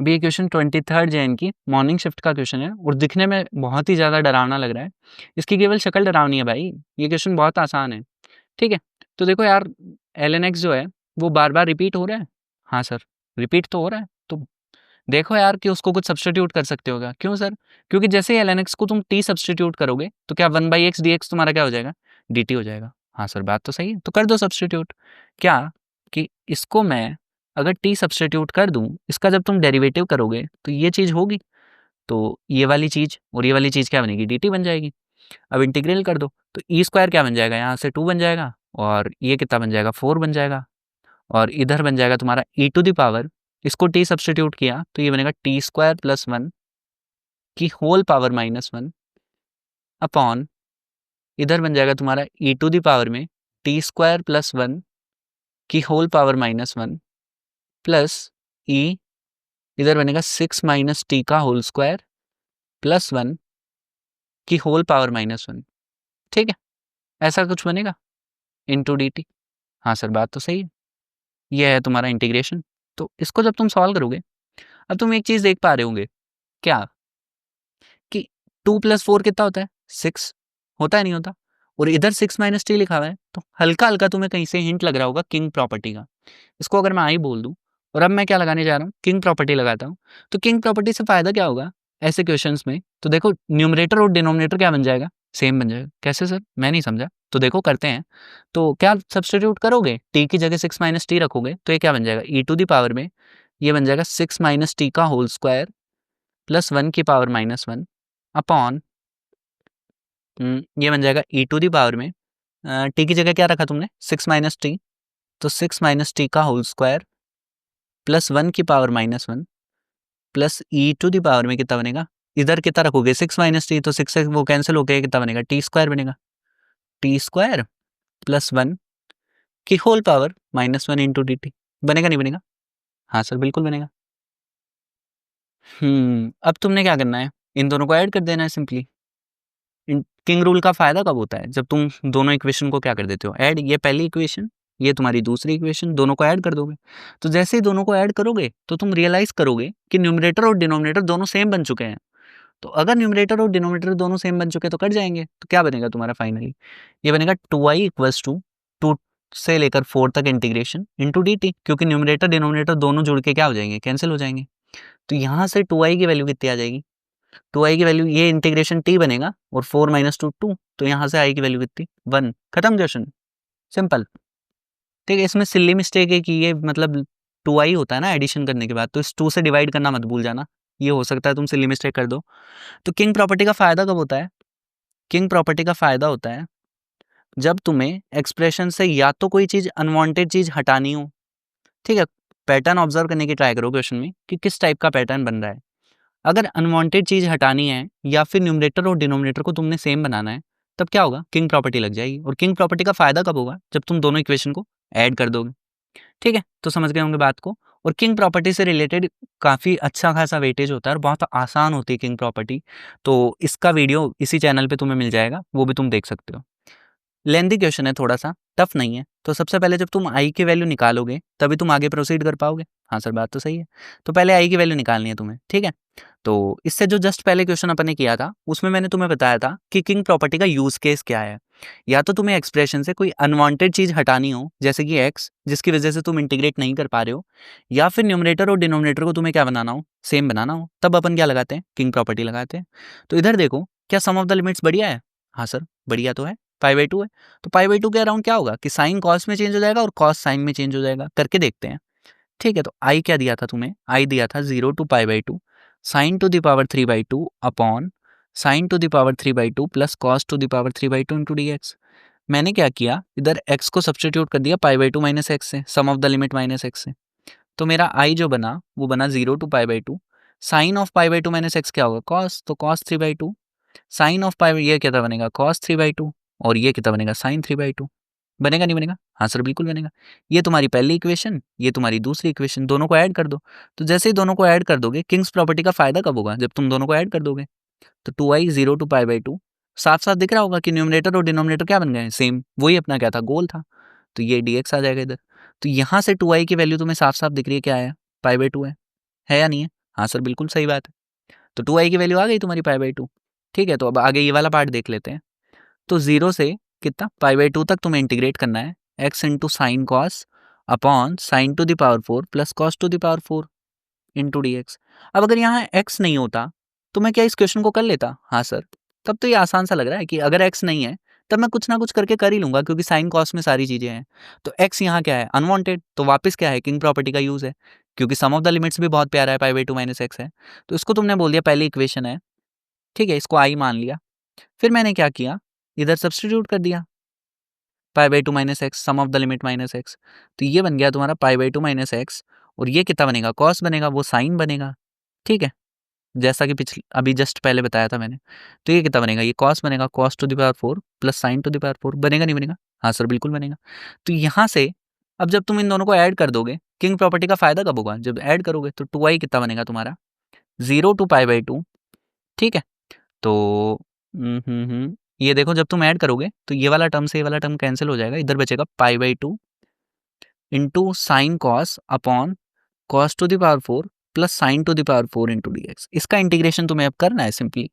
अभी ये question 23rd Jain की मॉर्निंग शिफ्ट का क्वेश्चन है और दिखने में बहुत ही ज़्यादा डरावना लग रहा है। इसकी केवल शक्ल डरावनी है भाई, ये क्वेश्चन बहुत आसान है, ठीक है? तो देखो यार, ln(x) जो है वो बार-बार रिपीट हो रहा है। हाँ सर, रिपीट तो हो रहा है। तो देखो यार कि उसको कुछ सब्स्टिट्यूट कर सकते हो क्या? क्यों सर? क्योंकि जैसे ही ln(x) को तुम t सब्स्टिट्यूट करोगे तो क्या 1/x dx तुम्हारा क्या हो जाएगा? dt हो जाएगा। हाँ सर, बात तो सही है। तो कर दो सब्स्टिट्यूट। क्या कि इसको मैं अगर t सब्स्टिट्यूट कर दूँ, इसका जब तुम डेरिवेटिव करोगे तो ये चीज़ होगी। तो ये वाली चीज़ और ये वाली चीज़ क्या बनेगी? dt बन जाएगी। अब इंटीग्रल कर दो तो e² क्या बन जाएगा? यहाँ से 2 बन जाएगा और ये कितना बन जाएगा? 4 बन जाएगा और इधर बन जाएगा तुम्हारा e टू द पावर, इसको t सब्स्टिट्यूट किया तो ये बनेगा t² + 1 की होल पावर -1 अपॉन इधर बन जाएगा तुम्हारा e टू द पावर में t² + 1 की होल पावर -1 प्लस e इधर बनेगा 6 - t का होल स्क्वायर प्लस 1 की होल पावर -1। ठीक है, ऐसा कुछ बनेगा इंटू dt। हाँ सर, बात तो सही है। ये है तुम्हारा इंटीग्रेशन। तो इसको जब तुम सॉल्व करोगे, अब तुम एक चीज़ देख पा रहे होंगे, क्या कि 2 + 4 कितना होता है? 6 होता है, नहीं होता? और इधर 6 - t लिखा हुआ है, तो हल्का-हल्का तुम्हें कहीं से हिंट लग रहा होगा किंग प्रॉपर्टी का। इसको अगर मैं आई बोल दूँ और अब मैं क्या लगाने जा रहा हूँ? किंग प्रॉपर्टी लगाता हूँ। तो किंग प्रॉपर्टी से फ़ायदा क्या होगा ऐसे क्वेश्चंस में? तो देखो, न्यूमरेटर और डिनोमिनेटर क्या बन जाएगा? सेम बन जाएगा। कैसे सर? मैं नहीं समझा। तो देखो करते हैं। तो क्या सब्स्टिट्यूट करोगे? t की जगह 6 - t रखोगे तो ये क्या बन जाएगा? e टू द पावर में ये बन जाएगा 6 - t का होल स्क्वायर प्लस 1 की पावर -1 अपॉन ये बन जाएगा e टू द पावर में t की जगह क्या रखा तुमने? 6 - t, तो 6 - t का होल स्क्वायर प्लस 1 की power -1 plus e to the power में कितना बनेगा? इधर कितना रखोगे? 6 - t, तो 6 से वो कैंसिल होके कितना बनेगा? t² बनेगा। t² प्लस 1 की होल पावर -1 इंटू dt। बनेगा नहीं बनेगा? हाँ सर, बिल्कुल बनेगा। अब तुमने क्या करना है? इन दोनों को ऐड कर देना है सिंपली। किंग रूल का फायदा कब होता है? जब तुम दोनों इक्वेशन को क्या कर देते हो? ऐड। ये पहली इक्वेशन, ये तुम्हारी दूसरी इक्वेशन, दोनों को ऐड कर दोगे। तो जैसे ही दोनों को ऐड करोगे तो तुम रियलाइज करोगे कि न्यूमरेटर और डिनोमिनेटर दोनों सेम बन चुके हैं। तो अगर न्यूमरेटर और डिनोमिनेटर दोनों सेम बन चुके हैं तो कट जाएंगे। तो क्या बनेगा तुम्हारा फाइनली? ये बनेगा 2i = 2 से लेकर 4 तक इंटीग्रेशन इंटू dt, क्योंकि न्यूमरेटर डिनोमिनेटर दोनों जुड़ के क्या हो जाएंगे? कैंसिल हो जाएंगे। तो यहाँ से 2i की वैल्यू कितनी आ जाएगी? 2i की वैल्यू, ये इंटीग्रेशन t बनेगा और 4 - 2 2, तो यहाँ से i की वैल्यू कितनी? 1। खत्म क्वेश्चन, सिंपल। ठीक है, इसमें सिल्ली मिस्टेक है कि ये मतलब 2i होता है ना एडिशन करने के बाद, तो इस 2 से डिवाइड करना मत भूल जाना। ये हो सकता है तुम सिल्ली मिस्टेक कर दो। तो किंग प्रॉपर्टी का फ़ायदा कब होता है? किंग प्रॉपर्टी का फ़ायदा होता है जब तुम्हें एक्सप्रेशन से या तो कोई चीज़ अनवांटेड चीज़ हटानी हो, ठीक है? पैटर्न ऑब्जर्व करने की ट्राई करो क्वेश्चन में कि किस टाइप का पैटर्न बन रहा है। अगर अनवांटेड चीज़ हटानी है या फिर न्यूमरेटर और डिनोमिनेटर को तुमने सेम बनाना है, तब क्या होगा? किंग प्रॉपर्टी लग जाएगी। और किंग प्रॉपर्टी का फ़ायदा कब होगा? जब तुम दोनों इक्वेशन को ऐड कर दोगे। ठीक है, तो समझ गए होंगे बात को। और किंग प्रॉपर्टी से रिलेटेड काफ़ी अच्छा खासा वेटेज होता है और बहुत आसान होती है किंग प्रॉपर्टी। तो इसका वीडियो इसी चैनल पे तुम्हें मिल जाएगा, वो भी तुम देख सकते हो। लेंथी क्वेश्चन है थोड़ा सा, टफ नहीं है। तो सबसे पहले जब तुम आई की वैल्यू निकालोगे तभी तुम आगे प्रोसीड कर पाओगे। हाँ सर, बात तो सही है। तो पहले आई की वैल्यू निकालनी है तुम्हें, ठीक है? तो इससे जो जस्ट पहले क्वेश्चन अपन ने किया था उसमें मैंने तुम्हें बताया था कि किंग प्रॉपर्टी का यूज केस क्या है। या तो तुम्हें एक्सप्रेशन से कोई अनवांटेड चीज हटानी हो, जैसे कि एक्स, जिसकी वजह से तुम इंटीग्रेट नहीं कर पा रहे हो, या फिर न्यूमरेटर और डिनोमिनेटर को तुम्हें क्या बनाना हो? सेम बनाना हो, तब अपन क्या लगाते हैं? किंग प्रॉपर्टी लगाते हैं। तो इधर देखो, क्या सम ऑफ द लिमिट्स बढ़िया है? हाँ सर, बढ़िया तो है, π/2 है। तो π/2 के अराउंड क्या होगा कि साइन कॉस में चेंज हो जाएगा और कॉस साइन में चेंज हो जाएगा। करके देखते हैं, ठीक है? तो आई क्या दिया था तुम्हें? आई दिया था 0 to π/2 sin to the power 3/2 upon sin to the power 3/2 plus cos to the power 3/2 into dx। मैंने क्या किया, इधर x को सब्स्टिट्यूट कर दिया π/2 माइनस एक्स से, sum of the limit minus x से। तो मेरा आई जो बना वो बना 0 to π/2। Sine of π/2 minus x क्या होगा? cos, तो cos 3/2। साइन ऑफ पाई, ये कितना बनेगा? cos 3/2। और ये कितना बनेगा? sin 3/2। बनेगा नहीं बनेगा? हाँ सर, बिल्कुल बनेगा। ये तुम्हारी पहली इक्वेशन, ये तुम्हारी दूसरी इक्वेशन, दोनों को ऐड कर दो। तो जैसे ही दोनों को ऐड कर दोगे, किंग्स प्रॉपर्टी का फायदा कब होगा? जब तुम दोनों को ऐड कर दोगे। तो 2i 0 to π/2 साफ साफ दिख रहा होगा कि न्यूमरेटर और डिनोमिनेटर क्या बन गए हैं? सेम। वही अपना क्या था? गोल था। तो ये dx आ जाएगा इधर। तो यहाँ से 2i की वैल्यू तुम्हें साफ साफ दिख रही है, क्या है? π/2 है या नहीं है? हाँ सर बिल्कुल सही बात है। तो 2i की वैल्यू आ गई तुम्हारी π/2। ठीक है, तो अब आगे ये वाला पार्ट देख लेते हैं। तो 0 से कितना π/2 तक तुम्हें इंटीग्रेट करना है, x into sine cos upon sine to the power 4 plus cos to the power 4 into d x. अब अगर यहाँ x नहीं होता तो मैं क्या इस क्वेश्चन को कर लेता? हाँ सर। तब तो ये आसान सा लग रहा है कि अगर x नहीं है तब मैं कुछ ना कुछ करके कर ही लूंगा, क्योंकि साइन कॉस में सारी चीजें हैं। तो x यहाँ क्या है? अनवांटेड। तो वापस क्या है? किंग प्रॉपर्टी का यूज है, क्योंकि सम ऑफ द लिमिट्स भी बहुत प्यारा है, π/2 माइनस एक्स है। तो इसको तुमने बोल दिया पहली इक्वेशन है, ठीक है, इसको आई मान लिया। फिर मैंने क्या किया, इधर सब्सटीट्यूट कर दिया, π/2 minus x, sum of the limit minus x. तो ये बन गया तुम्हारा π/2 माइनस एक्स, और ये कितना बनेगा? कॉस बनेगा, वो साइन बनेगा। ठीक है, जैसा कि पिछले अभी जस्ट पहले बताया था मैंने। तो ये कितना बनेगा? ये कॉस बनेगा, cos to the power 4 plus sine to the power 4। बनेगा नहीं बनेगा? हाँ सर बिल्कुल बनेगा। तो यहाँ से अब जब तुम इन दोनों को ऐड कर दोगे, किंग प्रॉपर्टी का फायदा कब होगा? जब ऐड करोगे। तो 2i कितना बनेगा तुम्हारा? 0 टू π/2। ठीक है, तो ये देखो, जब तुम ऐड करोगे तो ये वाला टर्म से ये वाला टर्म कैंसिल हो जाएगा, इधर बचेगा π/2 into sine cos upon cos to the power 4 plus sine to the power 4 into d x. इसका इंटीग्रेशन तुम्हें अब करना है सिंपली।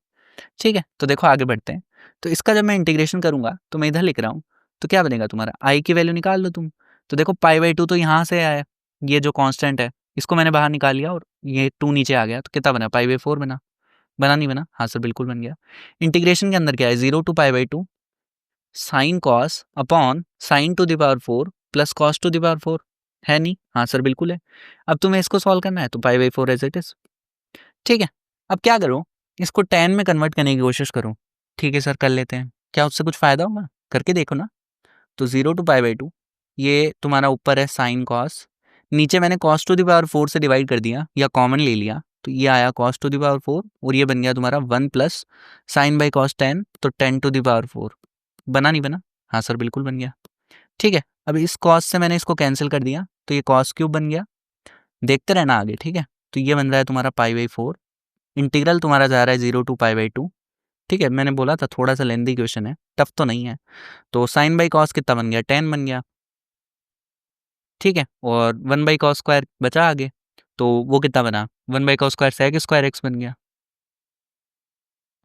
ठीक है, तो देखो आगे बढ़ते हैं। तो इसका जब मैं इंटीग्रेशन करूंगा तो मैं इधर लिख रहा हूँ, तो क्या बनेगा तुम्हारा? आई की वैल्यू निकाल लो तुम। तो देखो π/2 तो यहाँ से आया, ये जो कांस्टेंट है इसको मैंने बाहर निकाल लिया और ये 2 नीचे आ गया, तो कितना बना? π/4 बना। बना नहीं बना? हाँ सर बिल्कुल बन गया। इंटीग्रेशन के अंदर क्या है? 0 to π/2 sine cos upon sine to the power 4 plus cos to the power 4 है नहीं? हाँ सर बिल्कुल है। अब तुम्हें इसको सॉल्व करना है, तो π/4 एज इट इज। ठीक है, अब क्या करो, इसको टेन में कन्वर्ट करने की कोशिश करो। ठीक है सर, कर लेते हैं। क्या उससे कुछ फ़ायदा होगा? करके देखो ना। तो 0 टू π/2, ये तुम्हारा ऊपर है साइन कॉस, नीचे मैंने कॉस टू द पावर 4 से डिवाइड कर दिया या कॉमन ले लिया, तो ये आया कॉस टू द पावर 4 और ये बन गया तुम्हारा 1 प्लस साइन बाई कॉस 10, तो 10 टू द पावर 4। बना नहीं बना? हाँ सर बिल्कुल बन गया। ठीक है, अब इस कॉस से मैंने इसको कैंसिल कर दिया, तो ये कॉस क्यूब बन गया। देखते रहना आगे। ठीक है, तो ये बन रहा है तुम्हारा π/4। इंटीग्रल तुम्हारा जा रहा है 0 टू π/2। ठीक है, मैंने बोला था थोड़ा सा लेंदी क्वेश्चन है, टफ तो नहीं है। तो साइन बाई कॉस कितना बन गया? 10 बन गया। ठीक है, और 1 बाई कॉस स्क्वायर बचा आगे, तो वो कितना बना? 1 by cos square sec square x बन गया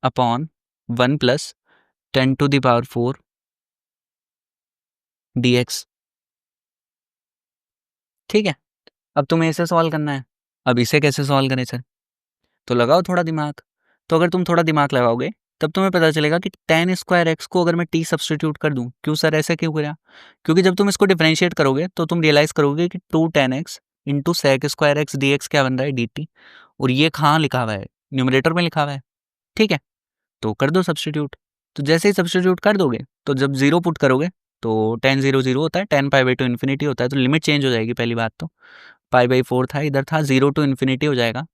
upon 1 plus 10 to the power 4 dx। ठीक है, अब तुम्हें इसे सॉल्व करना है। अब इसे कैसे सॉल्व करें सर? तो लगाओ थोड़ा दिमाग। तो अगर तुम थोड़ा दिमाग लगाओगे तब तुम्हें पता चलेगा कि tan स्क्वायर एक्स को अगर मैं t सब्सटीट्यूट कर दूं, क्यों सर ऐसे क्यों करा? क्योंकि जब तुम इसको डिफरेंशिएट करोगे तो तुम रियलाइज करोगे कि 2 tan x into sec square x d x क्या बन रहा है? dt। और ये कहाँ लिखा हुआ है? न्यूमरेटर में लिखा हुआ है। ठीक है, तो कर दो सब्सटीट्यूट। तो जैसे ही सब्सटीट्यूट कर दोगे तो जब जीरो पुट करोगे तो tan 0 0 होता है, tan π/2 इन्फिनिटी होता है, तो लिमिट चेंज हो जाएगी। पहली बात तो π/4 था, इधर था 0 टू इन्फिनिटी हो जाएगा।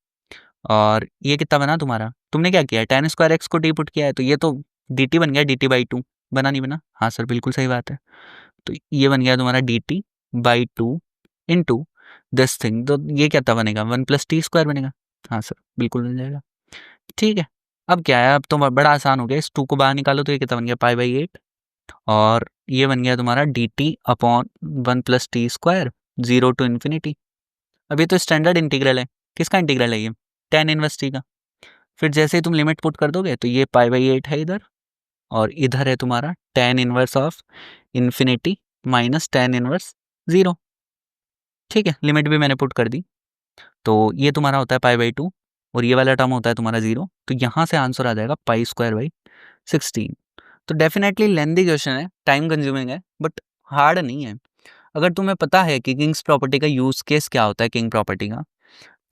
और ये कितना बना तुम्हारा? तुमने क्या किया? tan स्क्वायर एक्स को टी पुट किया है, तो ये तो dt बन गया, dt/2। बना नहीं बना? हाँ सर बिल्कुल सही बात है। तो ये बन गया तुम्हारा dt/2 इंटू दिस थिंग, तो ये क्या बनेगा? 1 प्लस टी स्क्वायर बनेगा। हाँ सर बिल्कुल बन जाएगा। ठीक है, अब क्या है, अब तो बड़ा आसान हो गया। इस 2 को बाहर निकालो तो ये कितना बन गया? π/8। और ये बन गया तुम्हारा dt upon 1 plus t square 0 to infinity. अब ये तो स्टैंडर्ड इंटीग्रल है। किसका इंटीग्रल है ये? tan इनवर्स टी का। फिर जैसे ही तुम लिमिट पुट कर दोगे तो ये π/8 है इधर, और इधर है तुम्हारा tan inverse of infinity minus tan inverse 0। ठीक है, लिमिट भी मैंने पुट कर दी। तो ये तुम्हारा होता है π/2 और ये वाला टर्म होता है तुम्हारा 0। तो यहाँ से आंसर आ जाएगा π²/16। तो डेफिनेटली लेंदी क्वेश्चन है, टाइम कंज्यूमिंग है, बट हार्ड नहीं है। अगर तुम्हें पता है कि किंग्स प्रॉपर्टी का यूज केस क्या होता है किंग प्रॉपर्टी का,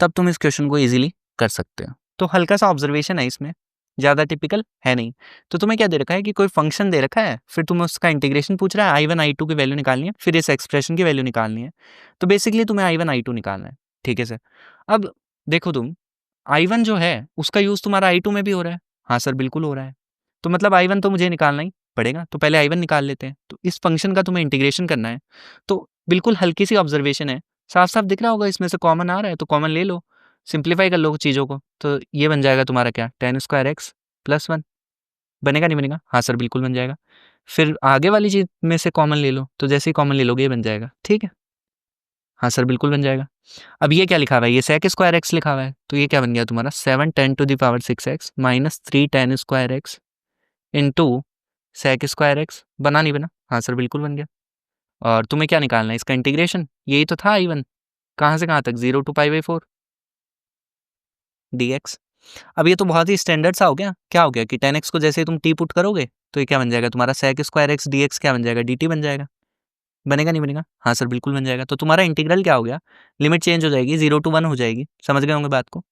तब तुम इस क्वेश्चन को इजीली कर सकते हो। तो हल्का सा ऑब्जर्वेशन है इसमें, ज़्यादा टिपिकल है नहीं। तो तुम्हें क्या दे रखा है कि कोई फंक्शन दे रखा है, फिर तुम्हें उसका इंटीग्रेशन पूछ रहा है, i1 i2 की वैल्यू निकालनी है, फिर इस एक्सप्रेशन की वैल्यू निकालनी है। तो बेसिकली तुम्हें i1 i2 निकालना है। ठीक है सर। अब देखो तुम, i1 जो है उसका यूज़ तुम्हारा i2 में भी हो रहा है। हाँ सर बिल्कुल हो रहा है। तो मतलब i1 तो मुझे निकालना ही पड़ेगा, तो पहले i1 निकाल लेते हैं। तो इस फंक्शन का तुम्हें इंटीग्रेशन करना है। तो बिल्कुल हल्की सी ऑब्जर्वेशन है, साफ साफ दिख रहा होगा इसमें से कॉमन आ रहा है, तो कॉमन ले लो, सिंप्लीफाई कर लो चीज़ों को। तो ये बन जाएगा तुम्हारा क्या? tan square x plus 1। बनेगा नहीं बनेगा? हाँ सर बिल्कुल बन जाएगा। फिर आगे वाली चीज़ में से कॉमन ले लो, तो जैसे ही कॉमन ले लोगे ये बन जाएगा। ठीक है, हाँ सर बिल्कुल बन जाएगा। अब ये क्या लिखा हुआ है, ये सेक स्क्वायर एक्स लिखा हुआ है, तो ये क्या बन गया तुम्हारा 7 10 to the power 6x minus 3 10 square x into sec square x. बना नहीं बना? हाँ सर बिल्कुल बन गया। और तुम्हें क्या निकालना है, इसका इंटीग्रेशन, यही तो था इवन, कहाँ से कहाँ तक, 0 टू पाई बाई 4 dx। अब ये तो बहुत ही स्टैंडर्ड सा हो गया। क्या हो गया कि 10x को जैसे ही तुम टी पुट करोगे तो ये क्या बन जाएगा तुम्हारा सेक स्क्वायर एक्स dx क्या बन जाएगा, dt बन जाएगा। बनेगा नहीं बनेगा? हाँ सर बिल्कुल बन जाएगा। तो तुम्हारा इंटीग्रल क्या हो गया, लिमिट चेंज हो जाएगी, 0 टू 1 हो जाएगी। समझ गए होंगे बात को?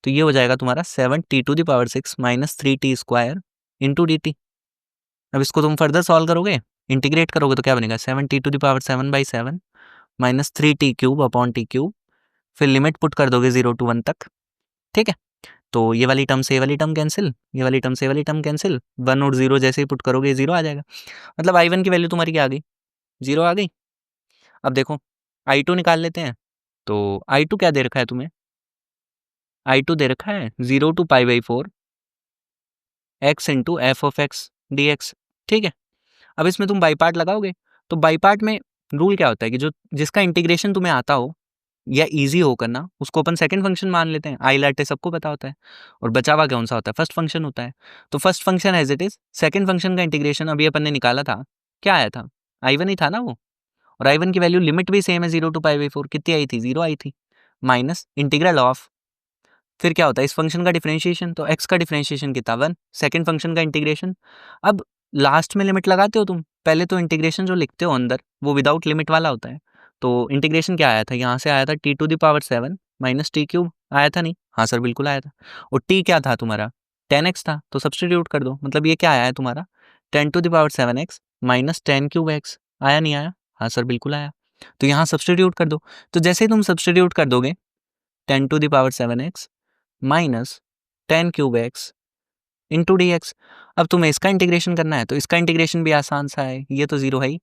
तो ये हो जाएगा तुम्हारा 7t to the power 6 minus 3t square into dt। अब इसको तुम फर्दर सॉल्व करोगे, इंटीग्रेट करोगे तो क्या बनेगा 7t to the power 7/7 minus 3t cube upon t cube, फिर लिमिट पुट कर दोगे 0 टू 1 तक। ठीक है, तो ये वाली टर्म से ये वाली टर्म कैंसिल, ये वाली टर्म से ये वाली टर्म कैंसिल, 1 और 0 जैसे ही पुट करोगे 0 आ जाएगा। मतलब i1 की वैल्यू तुम्हारी क्या आ गई, 0 आ गई। अब देखो i2 निकाल लेते हैं। तो i2 क्या दे रखा है तुम्हें, i2 दे रखा है 0 to pi by 4 x into f of x d x. ठीक है, अब इसमें तुम बाई पार्ट लगाओगे, तो बाई पार्ट में रूल क्या होता है कि जो जिसका इंटीग्रेशन तुम्हें आता हो या इजी हो करना, उसको अपन सेकंड फंक्शन मान लेते हैं। आई लाटे सबको पता होता है। और बचा हुआ कौन सा होता है, फर्स्ट फंक्शन होता है। तो first function as it is, second function का इंटीग्रेशन अभी अपन ने निकाला था, क्या आया था, i1 ही था ना वो। और i1 की वैल्यू लिमिट भी सेम है 0 टू पाई बाई 4, कितनी आई थी, 0 आई थी, माइनस इंटीग्रल ऑफ, फिर क्या होता है इस फंक्शन का डिफरेंशिएशन, तो x का डिफरेंशिएशन कितना 1, सेकंड फंक्शन का इंटीग्रेशन। अब लास्ट में लिमिट लगाते हो तुम, पहले तो इंटीग्रेशन जो लिखते हो अंदर वो विदाउट लिमिट वाला होता है। तो इंटीग्रेशन क्या आया था, यहाँ से आया था t to the power 7 minus t cube, आया था नहीं? हाँ सर बिल्कुल आया था। और t क्या था तुम्हारा, 10x था, तो सब्सटीट्यूट कर दो, मतलब ये क्या आया है तुम्हारा 10 to the power 7x minus 10 cube x। आया नहीं आया? हाँ सर बिल्कुल आया। तो यहाँ सब्सटीट्यूट कर दो। तो जैसे ही तुम सब्सटीट्यूट कर दोगे 10 to the power 7x minus 10 cube x into d x. अब तुम्हें इसका इंटीग्रेशन करना है, तो इसका इंटीग्रेशन भी आसान सा है, ये तो 0 है ही,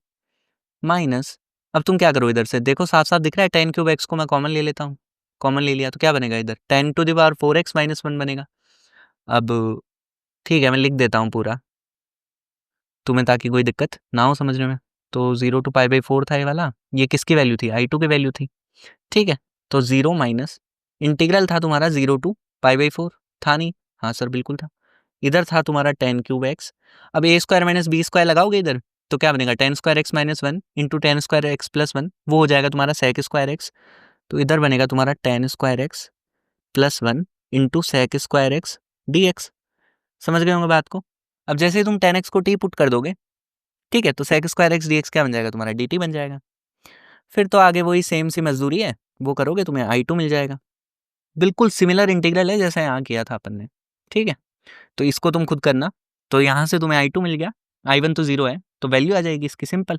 माइनस, अब तुम क्या करो इधर से, देखो साफ साफ दिख रहा है 10 क्यूब एक्स को मैं कॉमन ले लेता हूँ। कॉमन ले लिया तो क्या बनेगा इधर 10 to the power 4x minus 1 बनेगा। अब ठीक है, मैं लिख देता हूँ पूरा तुम्हें, ताकि कोई दिक्कत ना हो समझने में। तो 0 टू पाई बाई 4 था ये वाला, ये किसकी वैल्यू थी, i2 की वैल्यू थी। ठीक है, तो 0 माइनस इंटीग्रल था तुम्हारा 0 टू पाई बाई 4, था नहीं? हाँ सर बिल्कुल था। इधर था तुम्हारा 10 क्यूब एक्स। अब ए स्क्वायर माइनस बी स्क्वायर लगाओगे इधर, तो क्या बनेगा 10 square x minus 1 into 10 square x plus 1, वो हो जाएगा तुम्हारा सेक स्क्वायर एक्स। तो इधर बनेगा तुम्हारा 10 square x plus 1 into sec square x d x. समझ गए होंगे बात को? अब जैसे ही तुम 10x को टी पुट कर दोगे, ठीक है, तो sec square x d x क्या बन जाएगा तुम्हारा dt बन जाएगा। फिर तो आगे वही सेम सी मजदूरी है, वो करोगे तुम्हें i2 मिल जाएगा। बिल्कुल सिमिलर इंटीग्रल है जैसा यहाँ किया था अपन ने। ठीक है, तो इसको तुम खुद करना। तो यहाँ से तुम्हें i2 मिल गया, i1 तो 0 है, तो वैल्यू आ जाएगी इसकी सिंपल।